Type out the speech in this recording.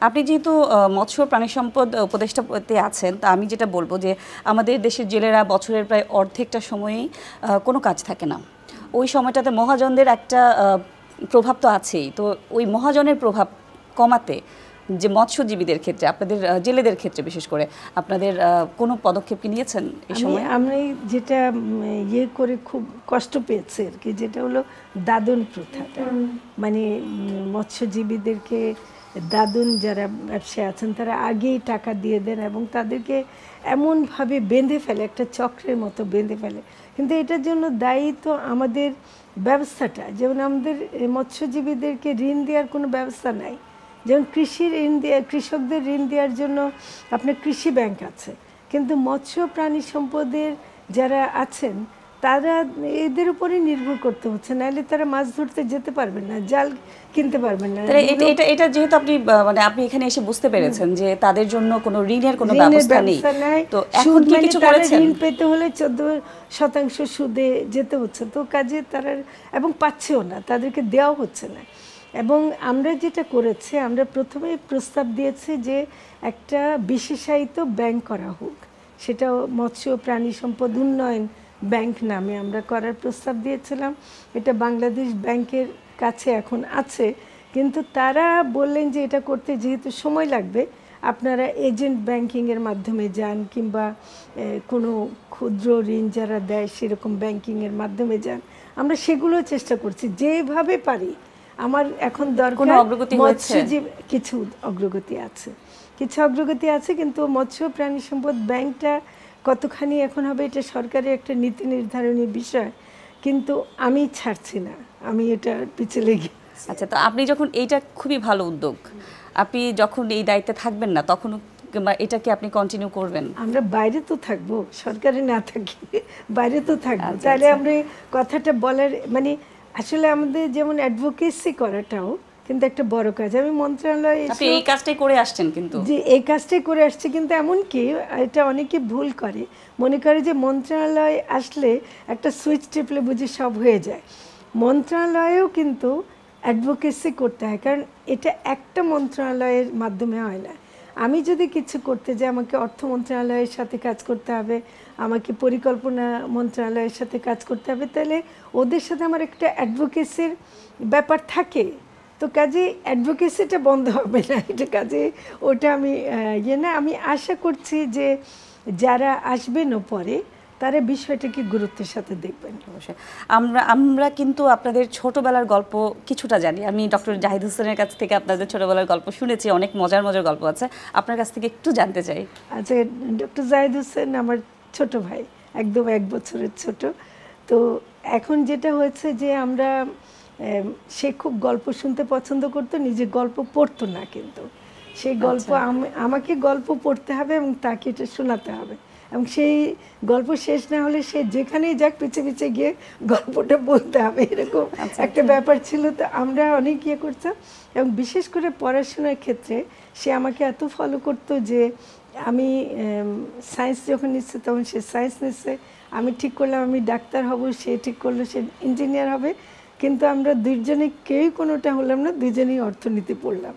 আপনি যেহেতু মৎস্য প্রাণী সম্পদ উপদেষ্টাতে আছেন, তা আমি যেটা বলবো যে আমাদের দেশের জেলেরা বছরের প্রায় অর্ধেকটা সময়ই কোনো কাজ থাকে না। ওই সময়টাতে মহাজনদের একটা প্রভাব তো আছেই। তো ওই মহাজনের প্রভাব কমাতে যে মৎস্যজীবীদের ক্ষেত্রে, আপনাদের জেলেদের ক্ষেত্রে বিশেষ করে আপনাদের কোনো পদক্ষেপ কি নিয়েছেন এই সময়? আমি যেটা ইয়ে করে খুব কষ্ট পেয়েছি আর কি, যেটা হলো দাদন প্রথাটা। মানে মৎস্যজীবীদেরকে দাদন যারা ব্যবসায়ী আছেন তারা আগেই টাকা দিয়ে দেন এবং তাদেরকে এমনভাবে বেঁধে ফেলে, একটা চক্রের মতো বেঁধে ফেলে। কিন্তু এটার জন্য দায়ী তো আমাদের ব্যবস্থাটা। যেমন আমাদের মৎস্যজীবীদেরকে ঋণ দেওয়ার কোনো ব্যবস্থা নাই। যেমন কৃষির ঋণ দেওয়া, কৃষকদের ঋণ দেওয়ার জন্য আপনার কৃষি ব্যাংক আছে, কিন্তু মৎস্য প্রাণী সম্পদের যারা আছেন তারা এদের উপরে নির্ভর করতে হচ্ছে, নাহলে তারা মাছ ধরতে যেতে পারবেন না, জাল কিনতে পারবেন না। এটা যেহেতু আপনি মানে আপনি এখানে এসে বুঝতে পেরেছেন যে তাদের জন্য কোনো ঋণের কোনো ব্যবস্থা নেই, তো এখন কি কিছু করেছেন? ঋণ পেতে হলে 14% সুদে যেতে হচ্ছে, তো কাজে তারা এবং পাচ্ছেও না, তাদেরকে দেওয়া হচ্ছে না। এবং আমরা যেটা করেছি, আমরা প্রথমে প্রস্তাব দিয়েছি যে একটা বিশেষায়িত ব্যাংক করা হোক, সেটা মৎস্য প্রাণী সম্পদ উন্নয়ন ব্যাংক নামে আমরা করার প্রস্তাব দিয়েছিলাম। এটা বাংলাদেশ ব্যাংকের কাছে এখন আছে, কিন্তু তারা বললেন যে এটা করতে যেহেতু সময় লাগবে, আপনারা এজেন্ট ব্যাংকিংয়ের মাধ্যমে যান কিংবা কোনো ক্ষুদ্র ঋণ যারা দেয় সেরকম ব্যাংকিংয়ের মাধ্যমে যান। আমরা সেগুলো চেষ্টা করছি যেভাবে পারি। আমার এখন দরকার মৎস্যজীবী, কিছু অগ্রগতি আছে, কিন্তু মৎস্য প্রাণী সম্পদ ব্যাংকটা কতখানি এখন হবে এটা সরকারের একটা নীতি নির্ধারণী বিষয়, কিন্তু আমি ছাড়ছি না, আমি এটা পিছিয়ে লেগে। আচ্ছা, তো আপনি যখন এইটা খুবই ভালো উদ্যোগ, আপনি যখন এই দায়িত্বে থাকবেন না তখন এটাকে আপনি কন্টিনিউ করবেন? আমরা বাইরে তো থাকবো, সরকারে না থাকি বাইরে তো থাকবো, তাহলে আমরা কথাটা বলার মানে আসলে আমাদের যেমন অ্যাডভোকেসি করাটাও কিন্তু একটা বড় কাজ। আমি মন্ত্রণালয়ে আপনি এই কাজটাই করে আসছেন, কিন্তু যে এই কাজটাই করে আসছে, কিন্তু এমনকি এটা অনেকে ভুল করে, মনে করে যে মন্ত্রণালয়ে আসলে একটা সুইচ টিপলে বুঝি সব হয়ে যায়। মন্ত্রণালয়েও কিন্তু অ্যাডভোকেসি করতে হয়, কারণ এটা একটা মন্ত্রণালয়ের মাধ্যমে হয় না। আমি যদি কিছু করতে যাই আমাকে অর্থ মন্ত্রণালয়ের সাথে কাজ করতে হবে, আমাকে পরিকল্পনা মন্ত্রণালয়ের সাথে কাজ করতে হবে, তাহলে ওদের সাথে আমার একটা অ্যাডভোকেসির ব্যাপার থাকে। তো কাজে অ্যাডভোকেসিটা বন্ধ হবে না, এটা কাজে ওটা আমি আমি আশা করছি যে যারা আসবেন পরে তারা বিষয়টাকে গুরুত্বের সাথে দেখবেন। অবশ্যই আমরা কিন্তু আপনাদের ছোটবেলার গল্প কিছুটা জানি। আমি ডক্টর জাহিদ হোসেনের কাছ থেকে আপনাদের ছোটবেলার গল্প শুনেছি, অনেক মজার মজার গল্প আছে, আপনার কাছ থেকে একটু জানতে চাই। আচ্ছা, ডক্টর জাহিদ হোসেন আমার ছোট ভাই, একদম 1 বছরের ছোট। তো এখন যেটা হয়েছে যে আমরা সে খুব গল্প শুনতে পছন্দ করতো, নিজে গল্প পড়তো না, কিন্তু সেই গল্প আমাকে গল্প পড়তে হবে এবং তাকে এটা শোনাতে হবে, এবং সেই গল্প শেষ না হলে সে যেখানেই যাক পিছে পিছে গিয়ে গল্পটা বলতে হবে, এরকম একটা ব্যাপার ছিল। তো আমরা অনেক ইয়ে করতাম, এবং বিশেষ করে পড়াশোনার ক্ষেত্রে সে আমাকে এত ফলো করতো যে আমি সায়েন্স যখন নিচ্ছে তখন সে সায়েন্স নিচ্ছে, আমি ঠিক করলাম আমি ডাক্তার হব, সে ঠিক করলো সে ইঞ্জিনিয়ার হবে, কিন্তু আমরা দুইজনে কেউই কোনোটা হলাম না, দুইজনেই অর্থনীতি পড়লাম।